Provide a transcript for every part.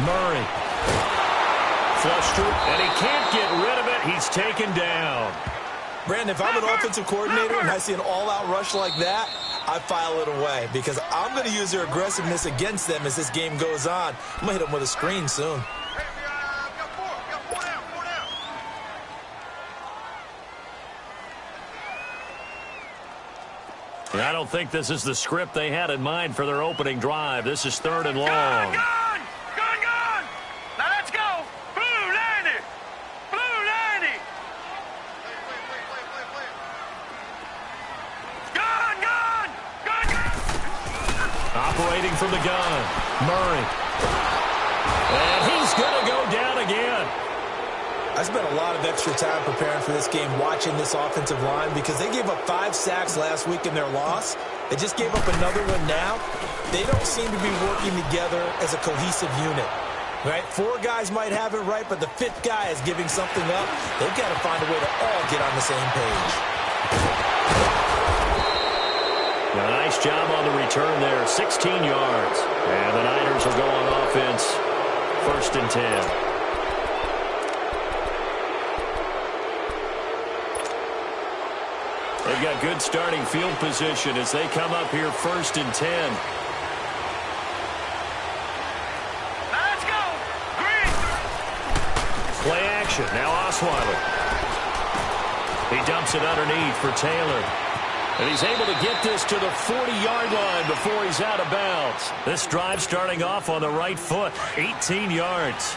Murray. Flush to it, and he can't get rid of it. He's taken down. Brandon, if I'm an offensive coordinator and I see an all-out rush like that, I file it away because I'm going to use their aggressiveness against them as this game goes on. I'm going to hit them with a screen soon. I don't think this is the script they had in mind for their opening drive. This is 3rd and long. Gone! Now let's go! Blue 90! Blue 90! Gone! Operating from the gun. Murray. And he's going to go down again. I spent a lot of extra time preparing for this game watching this offensive line because they gave up 5 sacks last week in their loss. They just gave up another one now. They don't seem to be working together as a cohesive unit. Right? 4 guys might have it right, but the 5th guy is giving something up. They've got to find a way to all get on the same page. A nice job on the return there. 16 yards. And the Niners will go on offense. 1st and 10. They've got good starting field position as they come up here 1st and 10. Let's go! Green! Play action. Now Osweiler. He dumps it underneath for Taylor. And he's able to get this to the 40-yard line before he's out of bounds. This drive starting off on the right foot. 18 yards.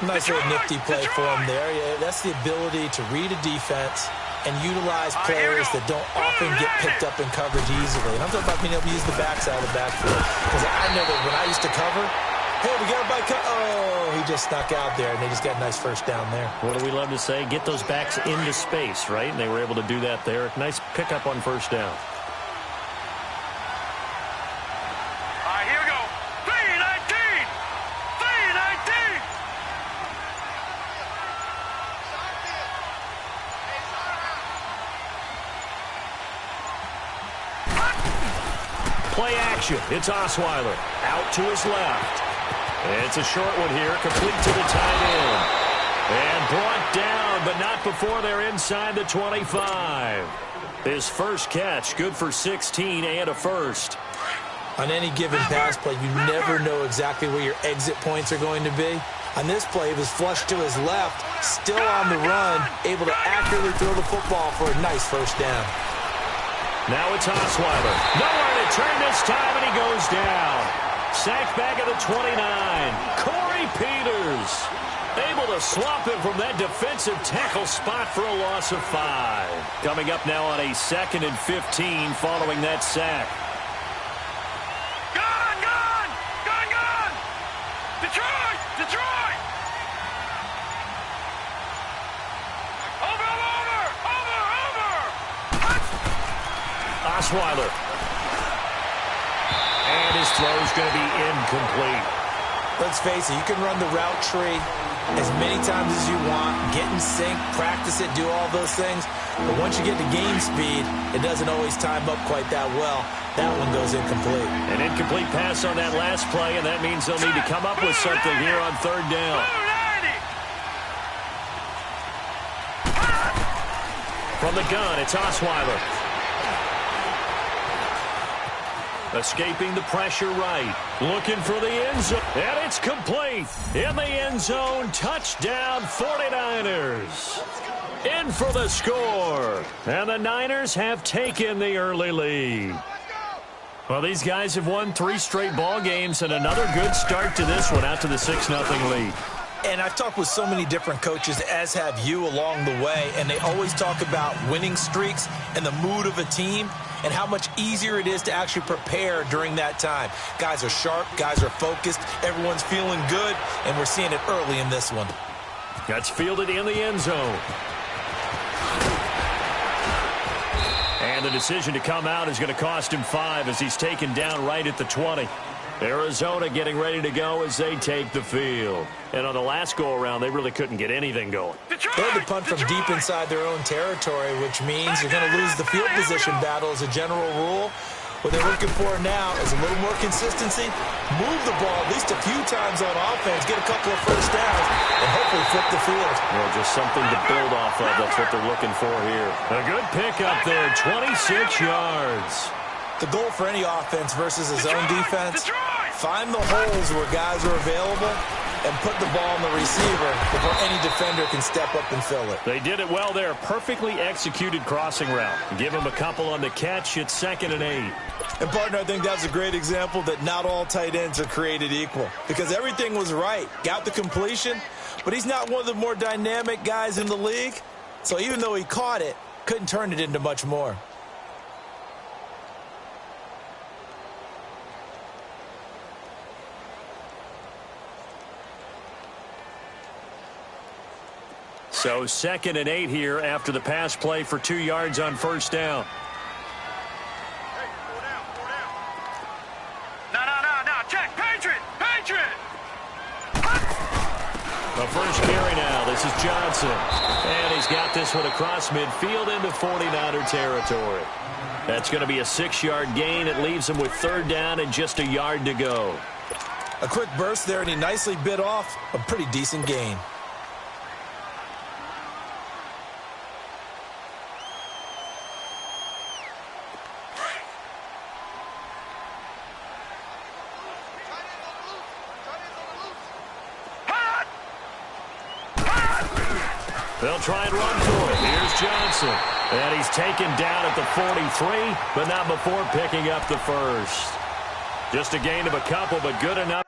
Nice little nifty play for him there. Yeah, that's the ability to read a defense and utilize players that don't often get picked up in coverage easily. And I'm talking about being able to use the backside of the backfield. Because I know that when I used to cover, hey, we got a bike. Oh, he just snuck out there, and they just got a nice first down there. What do we love to say? Get those backs into space, right? And they were able to do that there. Nice pickup on 1st down. All right, here we go. 3-19! 3-19! Play action. It's Osweiler. Out to his left. It's a short one here, complete to the tight end. And brought down, but not before they're inside the 25. His first catch, good for 16 and a first. On any given pass play, you never know exactly where your exit points are going to be. On this play, it was flushed to his left, still on the run, able to accurately throw the football for a nice first down. Now it's Osweiler. Nowhere to turn this time, and he goes down. Sacked back at the 29. Corey Peters able to swap him from that defensive tackle spot for a loss of 5. Coming up now on a 2nd and 15 following that sack. Gone! Detroit! Over! Osweiler. And his throw's going to be incomplete. Let's face it, you can run the route tree as many times as you want, get in sync, practice it, do all those things. But once you get to game speed, it doesn't always time up quite that well. That one goes incomplete. An incomplete pass on that last play, and that means they'll need to come up with something here on 3rd down. From the gun, it's Osweiler. Escaping the pressure right. Looking for the end zone. And it's complete. In the end zone. Touchdown 49ers. In for the score. And the Niners have taken the early lead. Well, these guys have won 3 straight ball games and another good start to this one out to the 6-0 lead. And I've talked with so many different coaches, as have you, along the way, and they always talk about winning streaks and the mood of a team and how much easier it is to actually prepare during that time. Guys are sharp, guys are focused, everyone's feeling good, and we're seeing it early in this one. That's fielded in the end zone. And the decision to come out is going to cost him 5 as he's taken down right at the 20. Arizona getting ready to go as they take the field. And on the last go-around, they really couldn't get anything going. They had to punt from deep inside their own territory, which means you're going to lose the field position battle as a general rule. What they're looking for now is a little more consistency, move the ball at least a few times on offense, get a couple of first downs, and hopefully flip the field. Well, just something to build off of. That's what they're looking for here. A good pickup there, 26 yards. The goal for any offense versus a zone defense, find the holes where guys are available and put the ball on the receiver before any defender can step up and fill it. They did it well there. Perfectly executed crossing route. Give him a couple on the catch. It's 2nd and 8. And, partner, I think that's a great example that not all tight ends are created equal because everything was right. Got the completion, but he's not one of the more dynamic guys in the league. So even though he caught it, couldn't turn it into much more. So 2nd and 8 here after the pass play for 2 yards on first down. No. Check. Patriot. The first carry now. This is Johnson. And he's got this one across midfield into 49er territory. That's going to be a 6-yard gain. It leaves him with 3rd down and just a yard to go. A quick burst there, and he nicely bit off a pretty decent gain. They'll try and run for it. Here's Johnson. And he's taken down at the 43, but not before picking up the first. Just a gain of a couple, but good enough.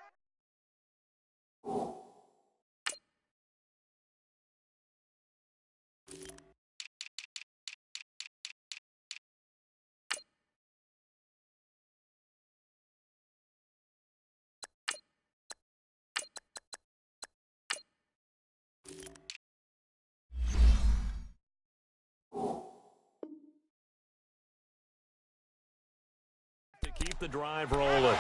To keep the drive rolling.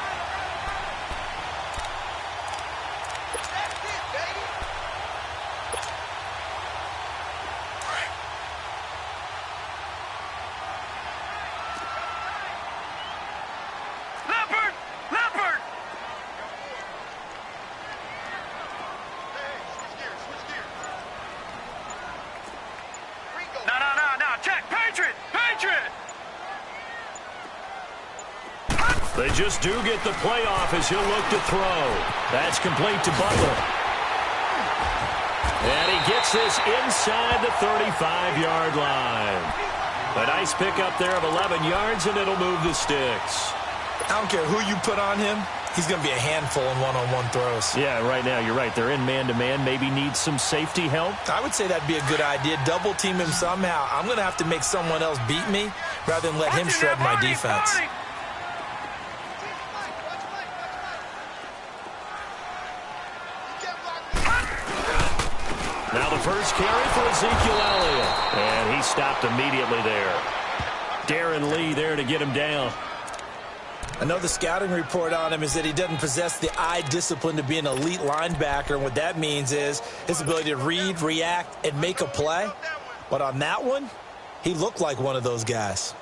Leopard! No. Check. Patriot! They just do get the play off as he'll look to throw. That's complete to Butler. And he gets this inside the 35-yard line. A nice pickup there of 11 yards, and it'll move the sticks. I don't care who you put on him. He's going to be a handful in one-on-one throws. Yeah, right now, you're right. They're in man-to-man. Maybe needs some safety help. I would say that'd be a good idea. Double team him somehow. I'm going to have to make someone else beat me rather than let him shred my defense. Now the first carry for Ezekiel Elliott. And he stopped immediately there. Darren Lee there to get him down. I know the scouting report on him is that he doesn't possess the eye discipline to be an elite linebacker. And what that means is his ability to read, react, and make a play. But on that one, he looked like one of those guys.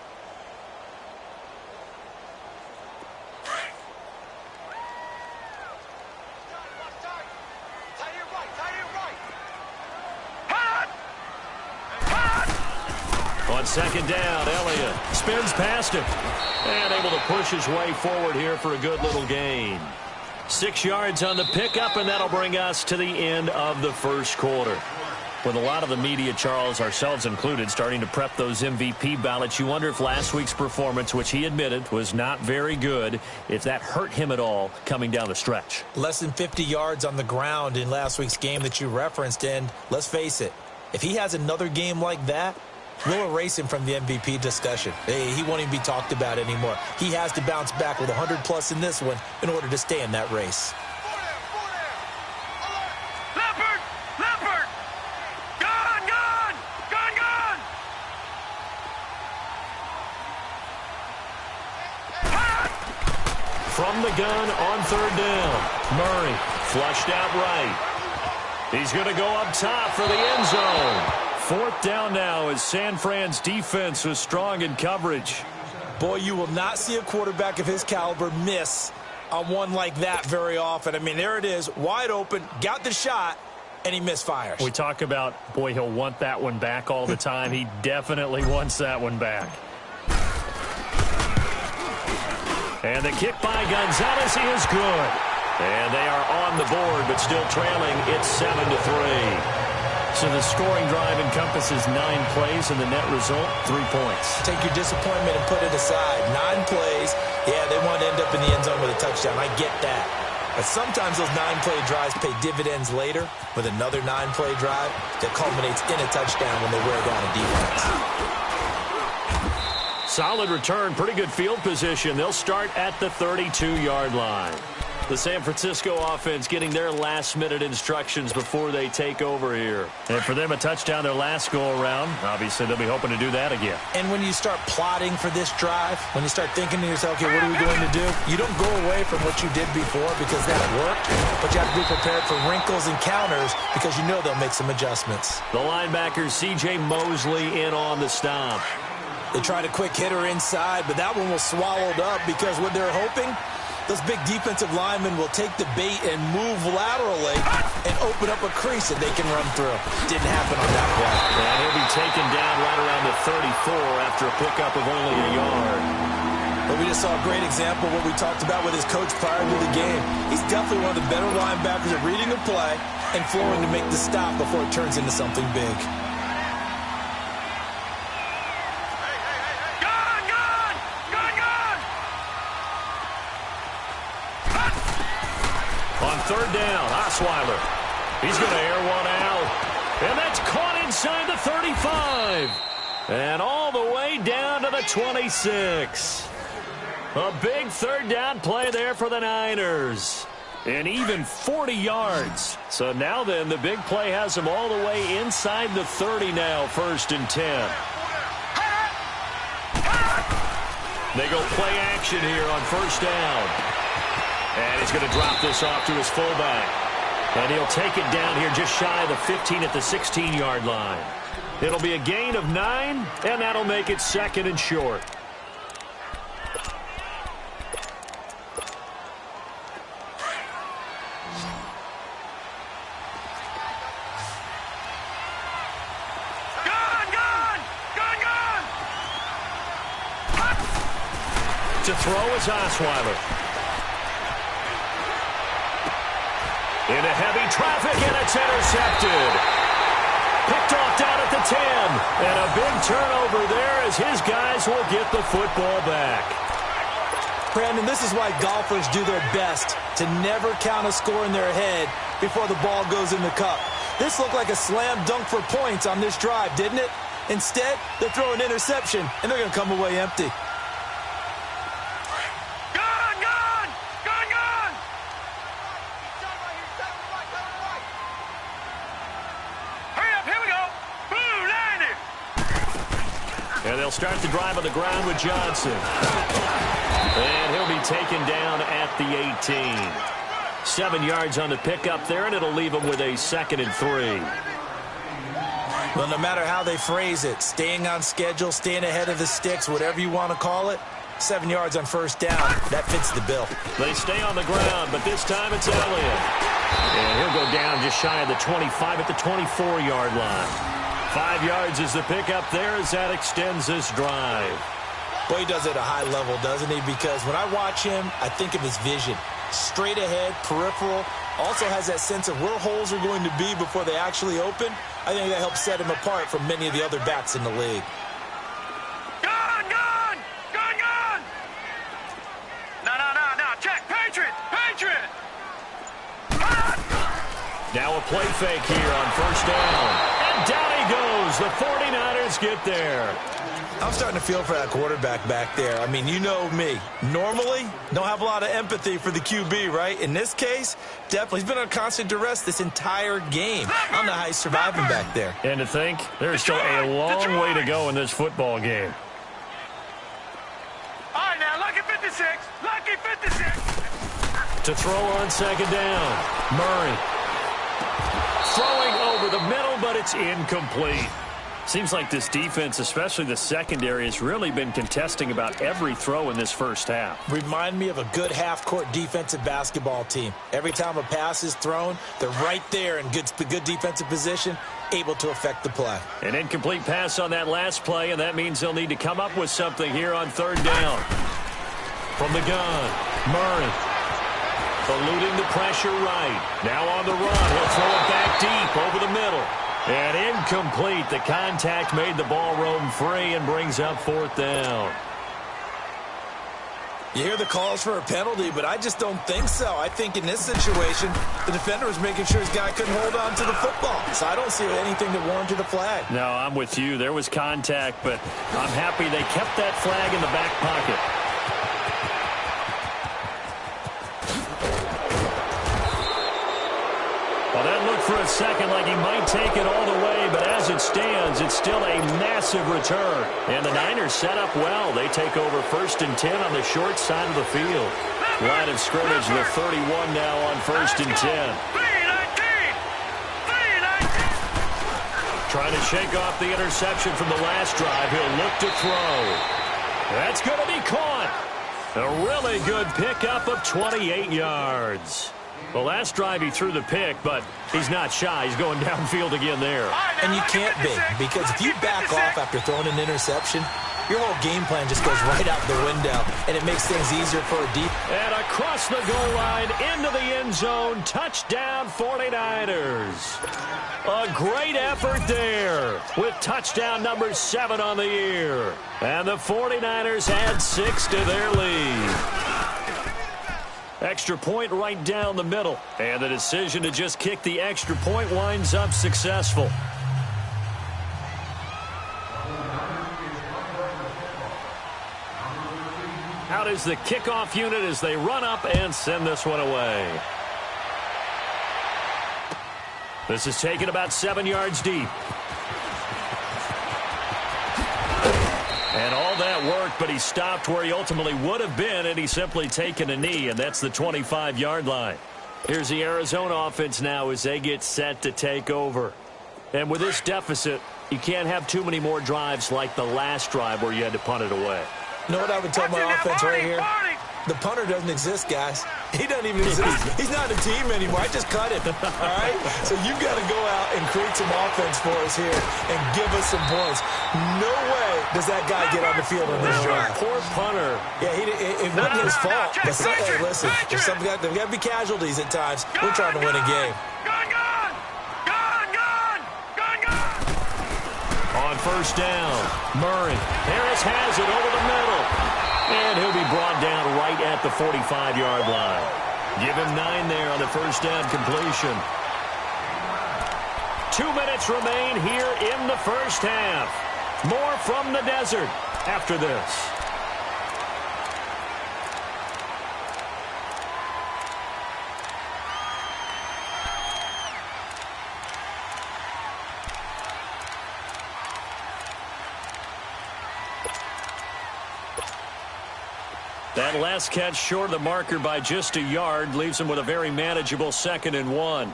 On second down, Elliott spins past him and able to push his way forward here for a good little gain. 6 yards on the pickup, and that'll bring us to the end of the first quarter. With a lot of the media, Charles, ourselves included, starting to prep those MVP ballots, you wonder if last week's performance, which he admitted was not very good, if that hurt him at all coming down the stretch. Less than 50 yards on the ground in last week's game that you referenced, and let's face it, if he has another game like that, we'll erase him from the MVP discussion. He won't even be talked about anymore. He has to bounce back with 100-plus in this one in order to stay in that race. Leopard! Gone! From the gun on third down. Murray flushed out right. He's going to go up top for the end zone. Fourth down now as San Fran's defense was strong in coverage. Boy, you will not see a quarterback of his caliber miss on one like that very often. I mean, there it is, wide open, got the shot, and he misfires. We talk about, boy, he'll want that one back all the time. He definitely wants that one back. And the kick by Gonzalez is good. And they are on the board, but still trailing. It's 7-3. So the scoring drive encompasses 9 plays, and the net result, 3 points. Take your disappointment and put it aside. 9 plays. Yeah, they want to end up in the end zone with a touchdown. I get that. But sometimes those 9-play drives pay dividends later with another 9-play drive that culminates in a touchdown when they wear down a defense. Solid return, pretty good field position. They'll start at the 32-yard line. The San Francisco offense getting their last-minute instructions before they take over here. And for them, a touchdown their last go-around. Obviously, they'll be hoping to do that again. And when you start plotting for this drive, when you start thinking to yourself, okay, what are we going to do? You don't go away from what you did before because that worked, but you have to be prepared for wrinkles and counters because you know they'll make some adjustments. The linebacker, C.J. Mosley, in on the stop. They tried a quick hitter inside, but that one was swallowed up because what they're hoping, those big defensive linemen will take the bait and move laterally and open up a crease that they can run through. Didn't happen on that play. And he'll be taken down right around the 34 after a pickup of only a yard. But we just saw a great example of what we talked about with his coach prior to the game. He's definitely one of the better linebackers at reading a play and flowing to make the stop before it turns into something big. On third down, Osweiler. He's going to air one out. And that's caught inside the 35. And all the way down to the 26. A big third down play there for the Niners. And even 40 yards. So now then, the big play has them all the way inside the 30 now, 1st and 10. They go play action here on 1st down. And he's going to drop this off to his fullback. And he'll take it down here just shy of the 15 at the 16-yard line. It'll be a gain of 9, and that'll make it 2nd and short. To throw is Osweiler. Into heavy traffic, and it's intercepted. Picked off down at the 10. And a big turnover there as his guys will get the football back. Brandon, this is why golfers do their best to never count a score in their head before the ball goes in the cup. This looked like a slam dunk for points on this drive, didn't it? Instead, they're throwing interception, and they're going to come away empty. And they'll start the drive on the ground with Johnson. And he'll be taken down at the 18. 7 yards on the pickup there, and it'll leave him with a 2nd and 3. Well, no matter how they phrase it, staying on schedule, staying ahead of the sticks, whatever you want to call it, 7 yards on 1st down, that fits the bill. They stay on the ground, but this time it's Elliott. And he'll go down just shy of the 25 at the 24-yard line. 5 yards is the pickup there as that extends this drive. Boy, he does it at a high level, doesn't he? Because when I watch him, I think of his vision. Straight ahead, peripheral. Also has that sense of where holes are going to be before they actually open. I think that helps set him apart from many of the other backs in the league. No. Check. Patriot. Now a play fake here on 1st down. Down he goes. The 49ers get there. I'm starting to feel for that quarterback back there. I mean, you know me. Normally, don't have a lot of empathy for the QB, right? In this case, definitely. He's been on constant duress this entire game. I don't know how he's surviving back there. And to think, there's still a long way to go in this football game. All right, now, lucky 56. Lucky 56. To throw on 2nd down. Murray. Throwing over the middle, but it's incomplete. Seems like this defense, especially the secondary, has really been contesting about every throw in this first half. Remind me of a good half-court defensive basketball team. Every time a pass is thrown, they're right there in good defensive position, able to affect the play. An incomplete pass on that last play, and that means they'll need to come up with something here on third down. From the gun, Murray. Eluding the pressure right. Now on the run. He'll throw it back deep over the middle. And incomplete. The contact made the ball roam free and brings up fourth down. You hear the calls for a penalty, but I just don't think so. I think in this situation, the defender was making sure his guy couldn't hold on to the football. So I don't see anything that warranted a flag. No, I'm with you. There was contact, but I'm happy they kept that flag in the back pocket. Well, that looked for a second like he might take it all the way, but as it stands, it's still a massive return. And the Niners set up well. They take over 1st and 10 on the short side of the field. Line of scrimmage, the 31 now on 1st and 10. Trying to shake off the interception from the last drive. He'll look to throw. That's going to be caught. A really good pickup of 28 yards. The last drive he threw the pick, but he's not shy. He's going downfield again there. And you can't be, because if you back off after throwing an interception, your whole game plan just goes right out the window, and it makes things easier for a deep. And across the goal line, into the end zone, touchdown 49ers. A great effort there with touchdown number 7 on the year. And the 49ers add 6 to their lead. Extra point right down the middle. And the decision to just kick the extra point winds up successful. Out is the kickoff unit as they run up and send this one away. This is taken about 7 yards deep. And all that worked, but he stopped where he ultimately would have been, and he's simply taken a knee, and that's the 25-yard line. Here's the Arizona offense now as they get set to take over. And with this deficit, you can't have too many more drives like the last drive where you had to punt it away. You know what I would tell my offense right here? The punter doesn't exist, guys. He doesn't even exist. He's not a team anymore. I just cut him, all right? So you've got to go out and create some offense for us here and give us some points. No way does that guy get on the field on this drive. Poor punter. Yeah, it wasn't his fault. But hey, listen, there's got to be casualties at times. We're trying to win a game. On first down, Murray. Harris has it over the middle. And he'll be brought down right at the 45-yard line. Give him 9 there on the first down completion. 2 minutes remain here in the first half. More from the desert after this. That last catch short of the marker by just a yard leaves him with a very manageable 2nd and 1.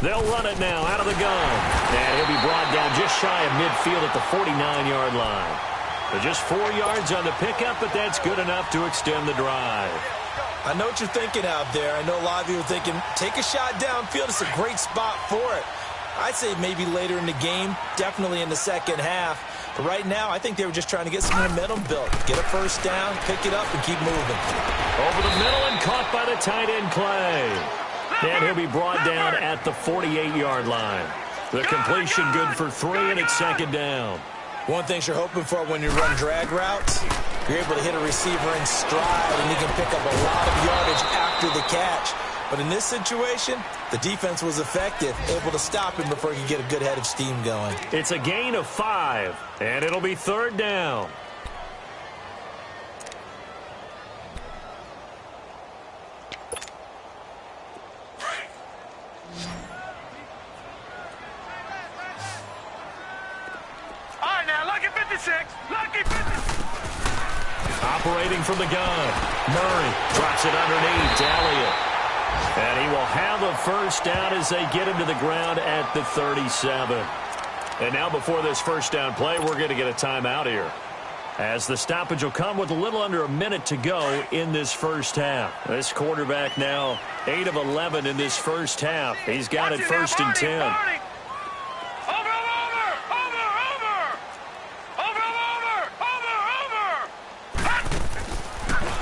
They'll run it now out of the gun. And he'll be brought down just shy of midfield at the 49-yard line. So just 4 yards on the pickup, but that's good enough to extend the drive. I know what you're thinking out there. I know a lot of you are thinking, take a shot downfield. It's a great spot for it. I'd say maybe later in the game, definitely in the second half. But right now, I think they were just trying to get some momentum built. Get a first down, pick it up, and keep moving. Over the middle and caught by the tight end Clay. And he'll be brought down at the 48-yard line. The completion good for 3, and it's 2nd down. One thing you're hoping for when you run drag routes, you're able to hit a receiver in stride, and he can pick up a lot of yardage after the catch. But in this situation, the defense was effective, able to stop him before he could get a good head of steam going. It's a gain of 5, and it'll be 3rd down. All right, now, lucky 56. Lucky 56. Operating from the gun. Murray drops it underneath to Elliott. And he will have a first down as they get him to the ground at the 37. And now before this first down play, we're going to get a timeout here, as the stoppage will come with a little under a minute to go in this first half. This quarterback now 8 of 11 in this first half. He's got it first and 10.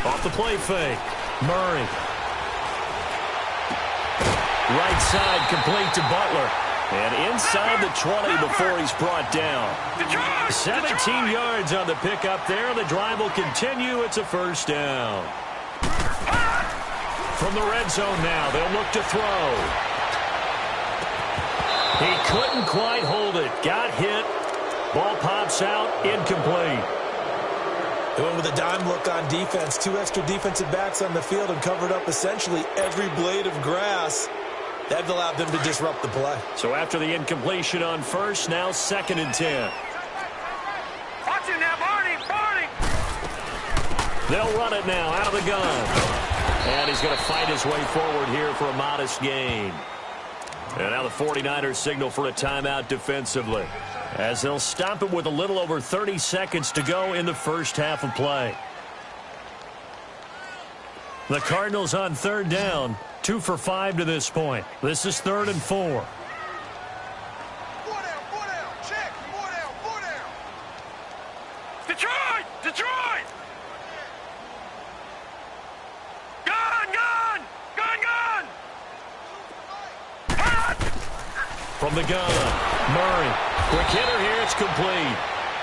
Off the play fake. Murray. Right side complete to Butler. And inside the 20 before he's brought down. 17 yards on the pickup there. The drive will continue. It's a first down. From the red zone now, they'll look to throw. He couldn't quite hold it. Got hit. Ball pops out. Incomplete. They went with a dime look on defense. 2 extra defensive backs on the field and covered up essentially every blade of grass. That allowed them to disrupt the play. So after the incompletion on first, now second and 10. Watch it now, Barney! They'll run it now out of the gun. And he's going to fight his way forward here for a modest gain. And now the 49ers signal for a timeout defensively, as they'll stop it with a little over 30 seconds to go in the first half of play. The Cardinals on third down, 2 for 5 to this point. This is 3rd and 4. 4 down, check, 4 down. Detroit! Gun! From the gun, Murray. Quick hitter here, it's complete.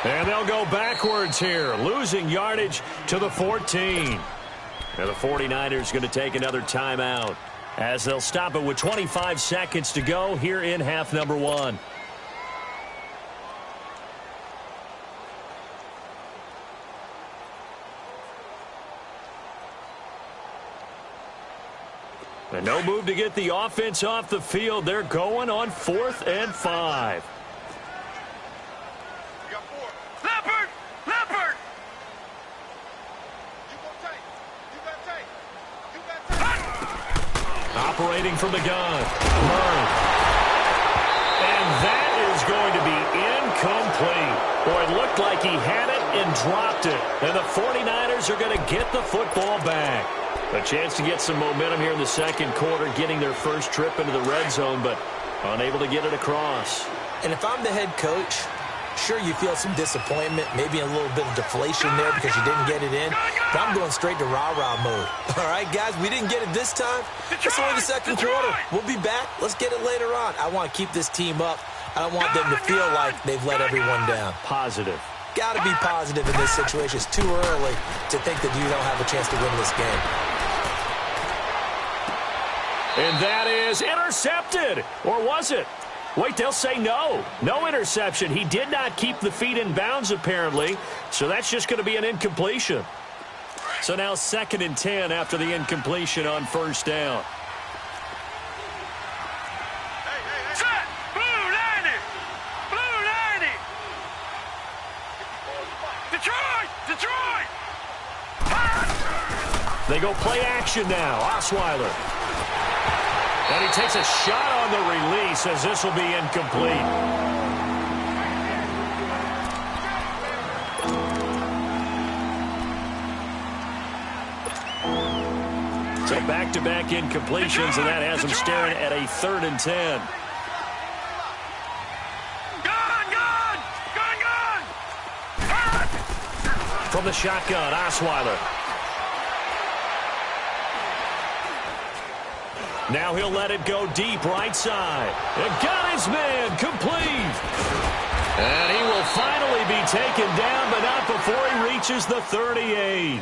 And they'll go backwards here, losing yardage to the 14. And the 49ers going to take another timeout, as they'll stop it with 25 seconds to go here in half number 1. And no move to get the offense off the field. They're going on 4th and 5. You got 4. Leopard! You got take. Operating from the gun, Murray. And that is going to be incomplete. Boy, it looked like he had it and dropped it. And the 49ers are going to get the football back. A chance to get some momentum here in the second quarter, getting their first trip into the red zone, but unable to get it across. And if I'm the head coach, sure, you feel some disappointment, maybe a little bit of deflation there because you didn't get it in. But I'm going straight to rah-rah mode. All right, guys, we didn't get it this time. It's only the second quarter. We'll be back. Let's get it later on. I want to keep this team up. I don't want them to feel like they've let everyone down. Positive. Got to be positive in this situation. It's too early to think that you don't have a chance to win this game. And that is intercepted. Or was it? Wait, they'll say no. No interception. He did not keep the feet in bounds, apparently. So that's just going to be an incompletion. So now 2nd and 10 after the incompletion on first down. Set! Blue 90! Detroit! They go play action now. Osweiler. And he takes a shot on the release, as this will be incomplete. So back-to-back incompletions, and that has him staring at a 3rd and 10. Gun! From the shotgun, Osweiler. Now he'll let it go deep right side. And got his man complete. And he will finally be taken down, but not before he reaches the 38.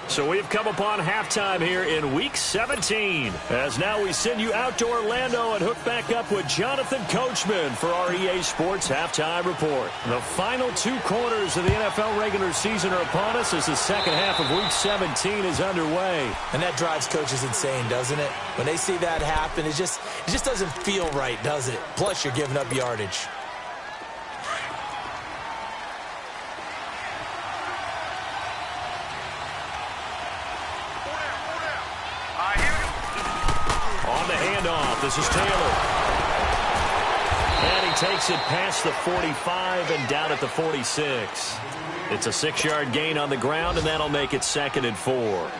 So we've come upon halftime here in Week 17. As now we send you out to Orlando and hook back up with Jonathan Coachman for our EA Sports Halftime Report. The final 2 quarters of the NFL regular season are upon us as the second half of Week 17 is underway. And that drives coaches insane, doesn't it? When they see that happen, it just doesn't feel right, does it? Plus, you're giving up yardage. handoff. This is Taylor. And he takes it past the 45 and down at the 46. It's a 6-yard gain on the ground, and that'll make it 2nd and 4.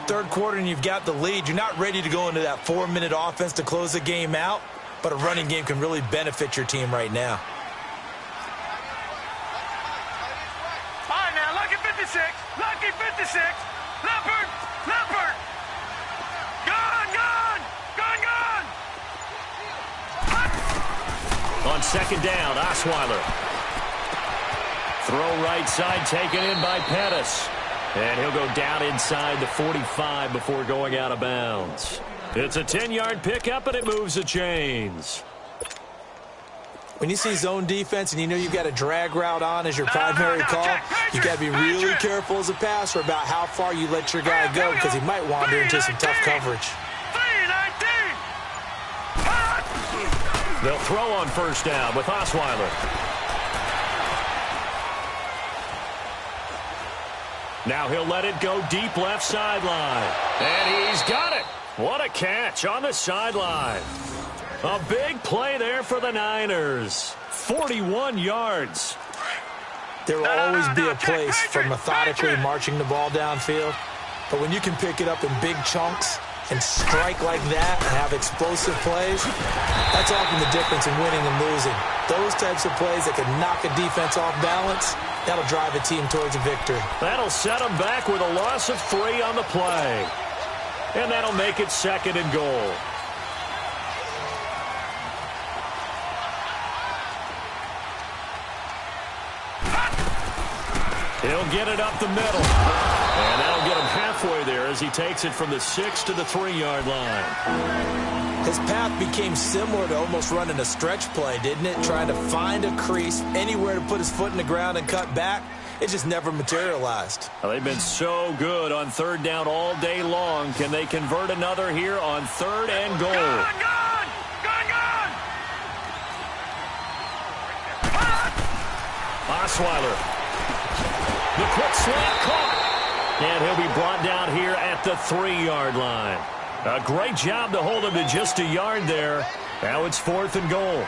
Third quarter, and you've got the lead. You're not ready to go into that 4-minute offense to close the game out, but a running game can really benefit your team right now. All right, now, lucky 56. Lucky 56. Leopard. Leopard. Gone, gone. Gone, gone. On 2nd down, Osweiler. Throw right side, taken in by Pettis. And he'll go down inside the 45 before going out of bounds. It's a 10-yard pickup, and it moves the chains. When you see zone defense and you know you've got a drag route on as your primary call, you've got to be really careful as a passer about how far you let your guy go because he might wander into some tough coverage. They'll throw on 1st down with Osweiler. Now he'll let it go deep left sideline. And he's got it. What a catch on the sideline. A big play there for the Niners. 41 yards. There will always be a place for methodically marching the ball downfield. But when you can pick it up in big chunks and strike like that and have explosive plays, that's often the difference in winning and losing. Those types of plays that can knock a defense off balance, that'll drive a team towards a victory. That'll set them back with a loss of 3 on the play. And that'll make it 2nd and goal. He'll get it up the middle. And that'll get him halfway there as he takes it from the 6 to the 3-yard line. His path became similar to almost running a stretch play, didn't it? Trying to find a crease, anywhere to put his foot in the ground and cut back. It just never materialized. Well, they've been so good on 3rd down all day long. Can they convert another here on 3rd and goal? Gone, gone. Gone, gone. Osweiler. The quick slant caught. And he'll be brought down here at the 3-yard line. A great job to hold him to just a yard there. Now it's 4th and goal.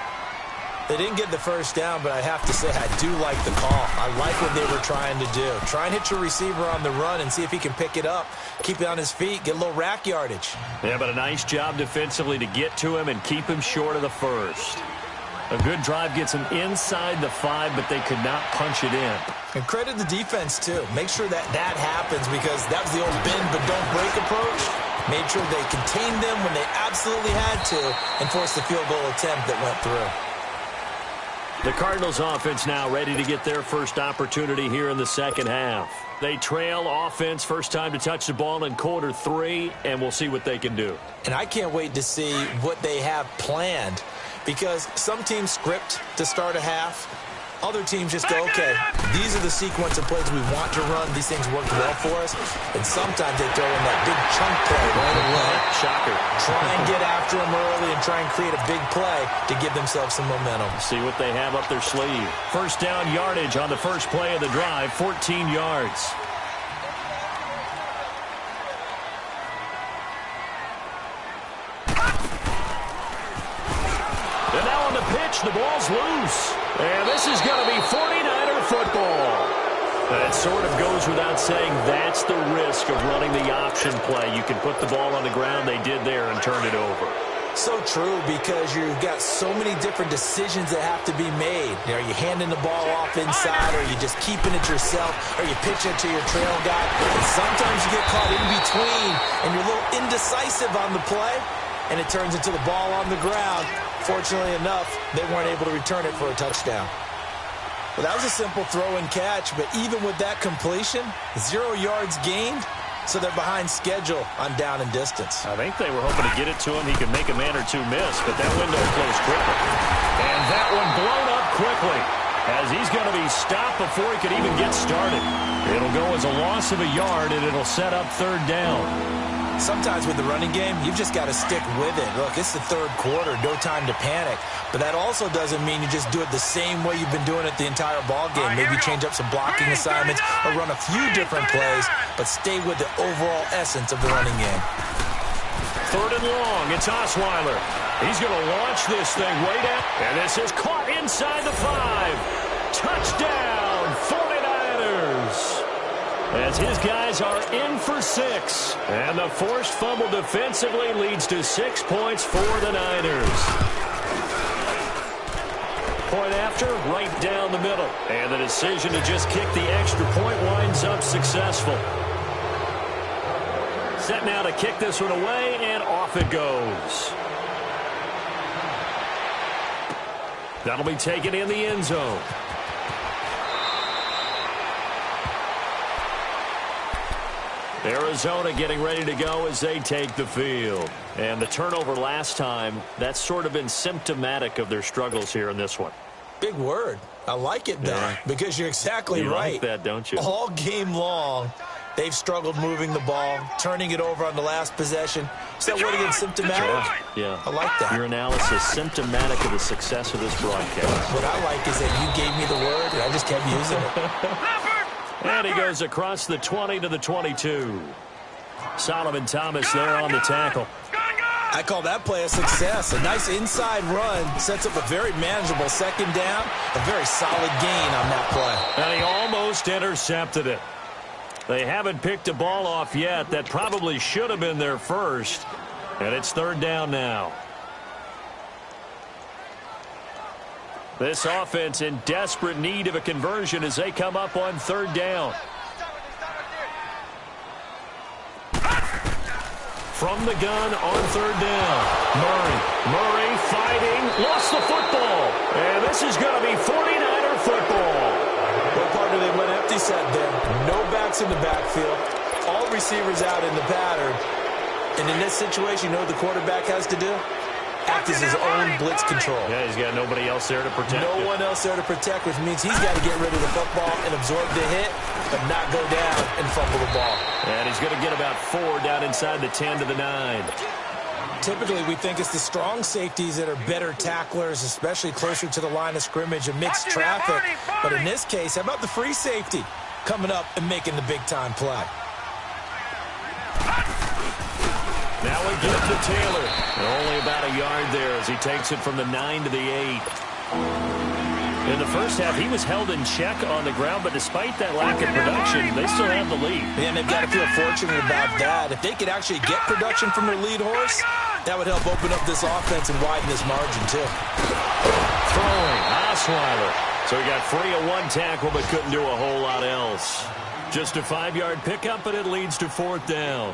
They didn't get the 1st down, but I have to say I do like the call. I like what they were trying to do. Try and hit your receiver on the run and see if he can pick it up, keep it on his feet, get a little rack yardage. Yeah, but a nice job defensively to get to him and keep him short of the 1st. A good drive gets him inside the 5, but they could not punch it in. And credit the defense, too. Make sure that happens because that was the old bend but don't break approach. Made sure they contained them when they absolutely had to and forced the field goal attempt that went through. The Cardinals offense now ready to get their first opportunity here in the 2nd half. They trail offense, first time to touch the ball in quarter 3, and we'll see what they can do. And I can't wait to see what they have planned because some teams script to start a half. Other teams just go, okay, these are the sequence of plays we want to run. These things worked well for us. And sometimes they throw in that big chunk play right away. Shocker. Try and get after them early and try and create a big play to give themselves some momentum. See what they have up their sleeve. First down yardage on the first play of the drive, 14 yards. And now on the pitch, the ball's loose. And this is going to be 49er football. That sort of goes without saying that's the risk of running the option play. You can put the ball on the ground. They did there and turn it over. So true because you've got so many different decisions that have to be made. Are you handing the ball off inside? Or are you just keeping it yourself? Are you pitching it to your trail guy? And sometimes you get caught in between and you're a little indecisive on the play. And it turns into the ball on the ground. Fortunately enough, they weren't able to return it for a touchdown. Well, that was a simple throw and catch, but even with that completion, 0 yards gained, so they're behind schedule on down and distance. I think they were hoping to get it to him. He could make a man or two miss, but that window closed quickly. And that one blown up quickly as he's going to be stopped before he could even get started. It'll go as a loss of a yard, and it'll set up 3rd down. Sometimes with the running game, you've just got to stick with it. Look, it's the 3rd quarter, no time to panic. But that also doesn't mean you just do it the same way you've been doing it the entire ball game. Maybe change up some blocking assignments or run a few different plays, but stay with the overall essence of the running game. third and long. It's Osweiler. He's going to launch this thing way down. And this is caught inside the 5. Touchdown, 49ers. As his guys are in for 6. And the forced fumble defensively leads to 6 points for the Niners. Point after, right down the middle. And the decision to just kick the extra point winds up successful. Set now to kick this one away, and off it goes. That'll be taken in the end zone. Arizona getting ready to go as they take the field. And the turnover last time, that's sort of been symptomatic of their struggles here in this one. Big word. I like it, though, because you're exactly right. You like that, don't you? All game long, they've struggled moving the ball, turning it over on the last possession. Is that word again, symptomatic? Yeah. I like that. Your analysis, symptomatic of the success of this broadcast. What I like is that you gave me the word, and I just kept using it. And he goes across the 20 to the 22. Solomon Thomas there on the tackle. I call that play a success. A nice inside run sets up a very manageable second down. A very solid gain on that play. And he almost intercepted it. They haven't picked a ball off yet. That probably should have been their first. And it's third down now. This offense in desperate need of a conversion as they come up on third down. From the gun on third down. Murray fighting. Lost the football. And this is going to be 49er football. What partner they went empty set there. No backs in the backfield. All receivers out in the pattern. And in this situation, you know what the quarterback has to do? Act as his own blitz control. Yeah, he's got nobody else there to protect. No one else there to protect, which means he's got to get rid of the football and absorb the hit, but not go down and fumble the ball. And he's going to get about 4 down inside the 10 to the 9. Typically, we think it's the strong safeties that are better tacklers, especially closer to the line of scrimmage amidst traffic. But in this case, how about the free safety coming up and making the big-time play? Now we give it to Taylor. Only about a yard there as he takes it from the 9 to the 8. In the first half, he was held in check on the ground, but despite that lack of production, they still have the lead. And they've got to feel fortunate about that. If they could actually get production from their lead horse, that would help open up this offense and widen this margin, too. Throwing, Osweiler. So he got free of one tackle, but couldn't do a whole lot else. Just a 5-yard pickup, and it leads to fourth down.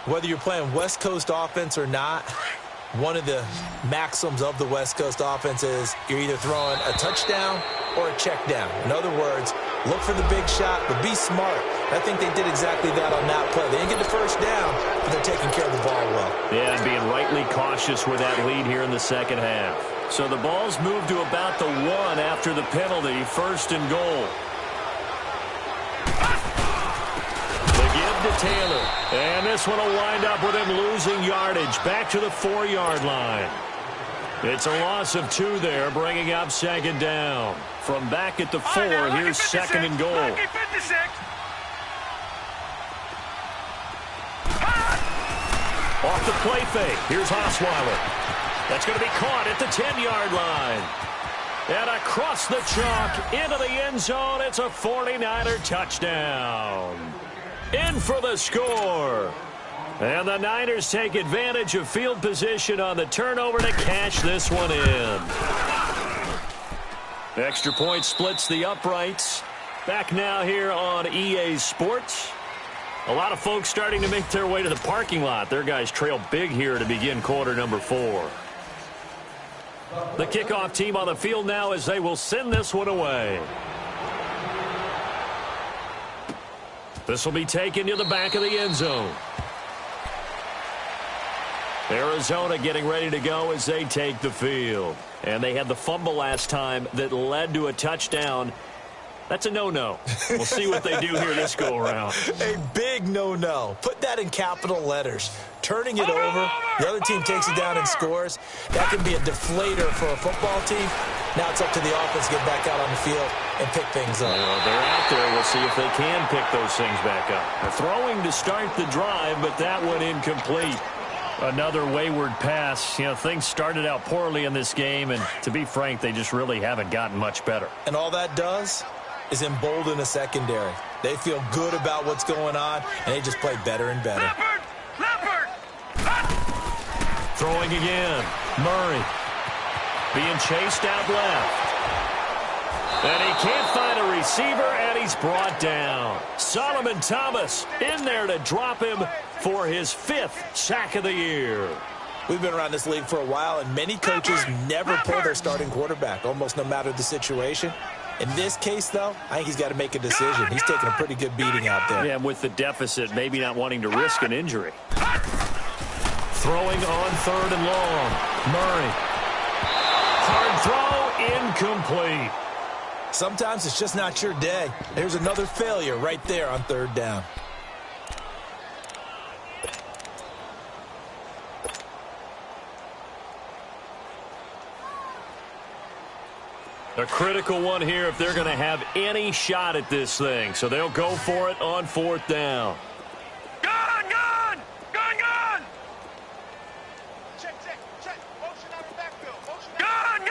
Whether you're playing West Coast offense or not, one of the maxims of the West Coast offense is you're either throwing a touchdown or a check down. In other words, look for the big shot, but be smart. I think they did exactly that on that play. They didn't get the first down, but they're taking care of the ball well. Yeah, and being rightly cautious with that lead here in the second half. So the ball's moved to about the 1 after the penalty, first and goal. To Taylor, and this one will wind up with him losing yardage back to the 4-yard line. It's a loss of 2 there, bringing up second down. From back at the 4, here's second and goal. Off the play fake, here's Osweiler. That's going to be caught at the 10-yard line. And across the chalk into the end zone, it's a 49er touchdown. In for the score. And the Niners take advantage of field position on the turnover to cash this one in. Extra point splits the uprights. Back now here on EA Sports. A lot of folks starting to make their way to the parking lot. Their guys trail big here to begin quarter number 4. The kickoff team on the field now as they will send this one away. This will be taken to the back of the end zone. Arizona getting ready to go as they take the field. And they had the fumble last time that led to a touchdown. That's a no-no. We'll see what they do here this go-around. A big no-no. Put that in capital letters. Turning it over, the other team takes it down and scores. That can be a deflator for a football team. Now it's up to the offense to get back out on the field and pick things up. Well, they're out there. We'll see if they can pick those things back up. They're throwing to start the drive, but that one incomplete. Another wayward pass. You know, things started out poorly in this game, and to be frank, they just really haven't gotten much better. And all that does is embolden a secondary. They feel good about what's going on, and they just play better and better. Leopard! Throwing again. Murray being chased out left. And he can't find a receiver, and he's brought down. Solomon Thomas in there to drop him for his 5th sack of the year. We've been around this league for a while, and many coaches never pull their starting quarterback, almost no matter the situation. In this case, though, I think he's got to make a decision. He's taking a pretty good beating out there. Yeah, and with the deficit, maybe not wanting to risk an injury. Throwing on 3rd and long. Murray. Hard throw, incomplete. Sometimes it's just not your day. There's another failure right there on 3rd down. A critical one here if they're going to have any shot at this thing. So they'll go for it on 4th down. Gun! Check. Motion out of backfield. Gun!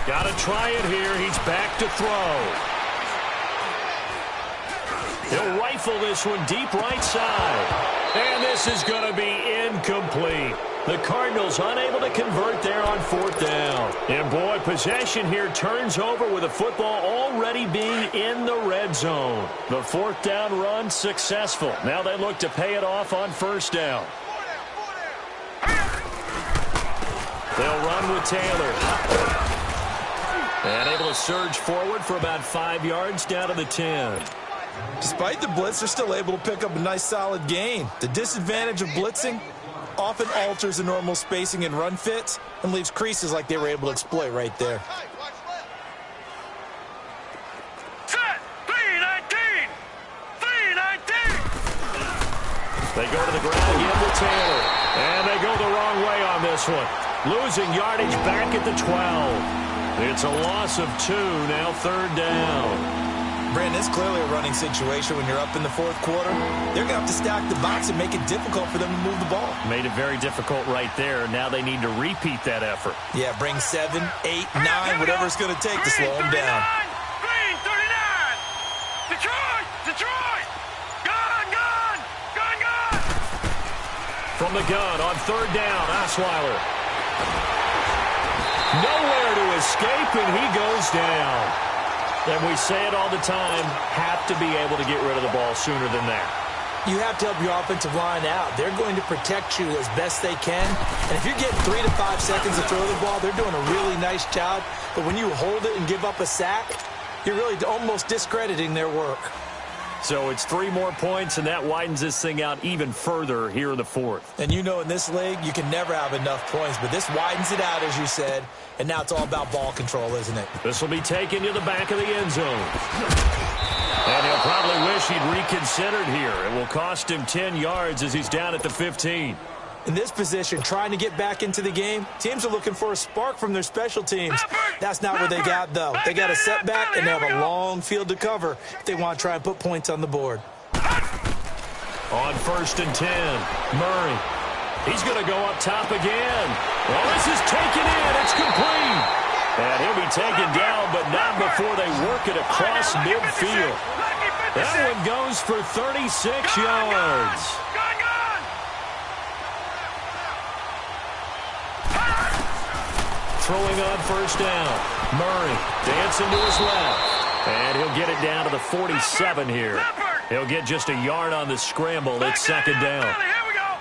Got to try it here. He's back to throw. He'll rifle this one deep right side. And this is going to be incomplete. The Cardinals unable to convert there on 4th down. And, boy, possession here turns over with the football already being in the red zone. The 4th down run successful. Now they look to pay it off on 1st down. They'll run with Taylor. And able to surge forward for about 5 yards down to the 10. Despite the blitz, they're still able to pick up a nice solid gain. The disadvantage of blitzing often alters the normal spacing and run fits and leaves creases like they were able to exploit right there. Set! 319! They go to the ground again with Taylor. And they go the wrong way on this one. Losing yardage back at the 12. It's a loss of 2, now 3rd down. Brandon, it's clearly a running situation when you're up in the 4th quarter. They're going to have to stack the box and make it difficult for them to move the ball. Made it very difficult right there. Now they need to repeat that effort. Yeah, bring 7, 8, 9, whatever it's going to take to slow them down. Green 39! Detroit! Gun! From the gun on 3rd down, Osweiler. Nowhere to escape, and he goes down. And we say it all the time, have to be able to get rid of the ball sooner than that. You have to help your offensive line out. They're going to protect you as best they can. And if you're getting 3 to 5 seconds to throw the ball, they're doing a really nice job. But when you hold it and give up a sack, you're really almost discrediting their work. So it's 3 more points, and that widens this thing out even further here in the 4th. And you know in this league, you can never have enough points, but this widens it out, as you said, and now it's all about ball control, isn't it? This will be taken to the back of the end zone. And he'll probably wish he'd reconsidered here. It will cost him 10 yards as he's down at the 15. In this position, trying to get back into the game, teams are looking for a spark from their special teams. That's not what they got, though. They got a setback, and they have a long field to cover if they want to try and put points on the board. On 1st and 10, Murray. He's going to go up top again. Well, this is taken in. It's complete. And he'll be taken down, but not before they work it across midfield. That one goes for 36 yards. Throwing on 1st down. Murray dancing to his left. And he'll get it down to the 47 here. He'll get just a yard on the scramble. It's 2nd down.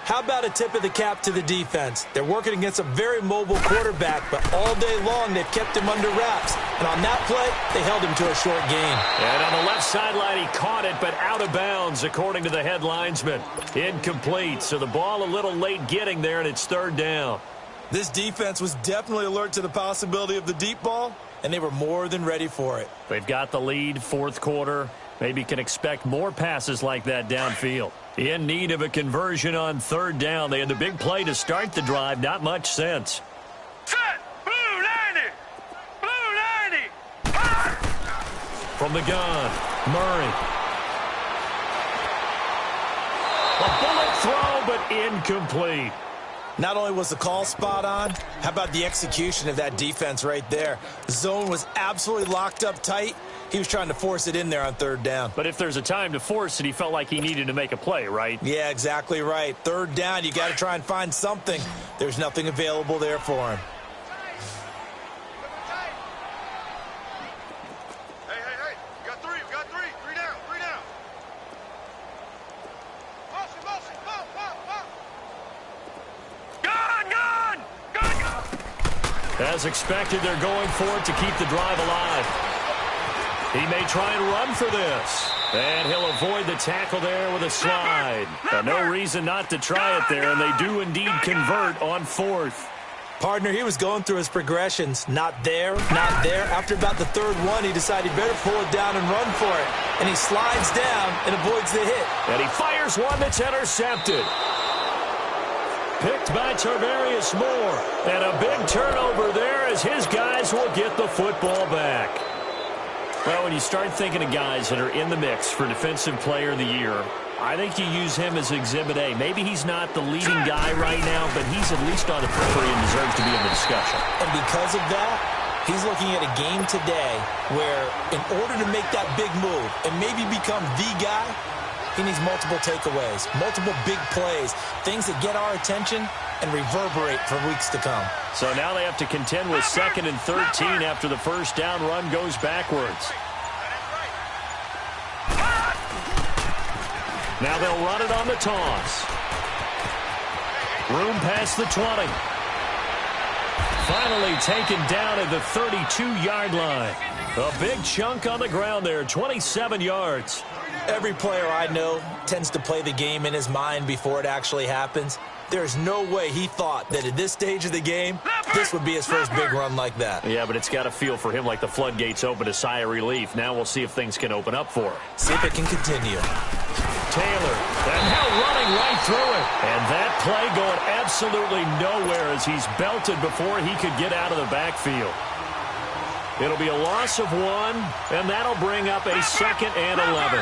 How about a tip of the cap to the defense? They're working against a very mobile quarterback, but all day long they've kept him under wraps. And on that play, they held him to a short gain. And on the left sideline, he caught it, but out of bounds, according to the head linesman. Incomplete, so the ball a little late getting there, and it's 3rd down. This defense was definitely alert to the possibility of the deep ball, and they were more than ready for it. They've got the lead, 4th quarter. Maybe can expect more passes like that downfield. In need of a conversion on 3rd down. They had the big play to start the drive. Not much sense. Set! Blue 90! From the gun, Murray. incomplete. Not only was the call spot on, how about the execution of that defense right there? The zone was absolutely locked up tight. He was trying to force it in there on third down. But if there's a time to force it, he felt like he needed to make a play, right? Yeah, exactly right. Third down, you got to try and find something. There's nothing available there for him. Hey. We got three. Three down. Motion. Gone. As expected, they're going for it to keep the drive alive. He may try and run for this. And he'll avoid the tackle there with a slide. No reason not to try it there, and they do indeed convert on fourth. Partner, he was going through his progressions. Not there. After about the third one, he decided he better pull it down and run for it. And he slides down and avoids the hit. And he fires one that's intercepted. Picked by Tarvarius Moore. And a big turnover there as his guys will get the football back. Well, when you start thinking of guys that are in the mix for Defensive Player of the Year, I think you use him as Exhibit A. Maybe he's not the leading guy right now, but he's at least on the periphery and deserves to be in the discussion. And because of that, he's looking at a game today where in order to make that big move and maybe become the guy, he needs multiple takeaways, multiple big plays, things that get our attention and reverberate for weeks to come. So now they have to contend with 2nd and 13 after the first down run goes backwards. Now they'll run it on the toss. Room past the 20. Finally taken down at the 32-yard line. A big chunk on the ground there, 27 yards. Every player I know tends to play the game in his mind before it actually happens. There's no way he thought that at this stage of the game, this would be his first big run like that. Yeah, but it's got to feel for him like the floodgates open, a sigh of relief. Now we'll see if things can open up for him. See if it can continue. Taylor, and now running right through it. And that play going absolutely nowhere as he's belted before he could get out of the backfield. It'll be a loss of 1, and that'll bring up a 2nd and 11.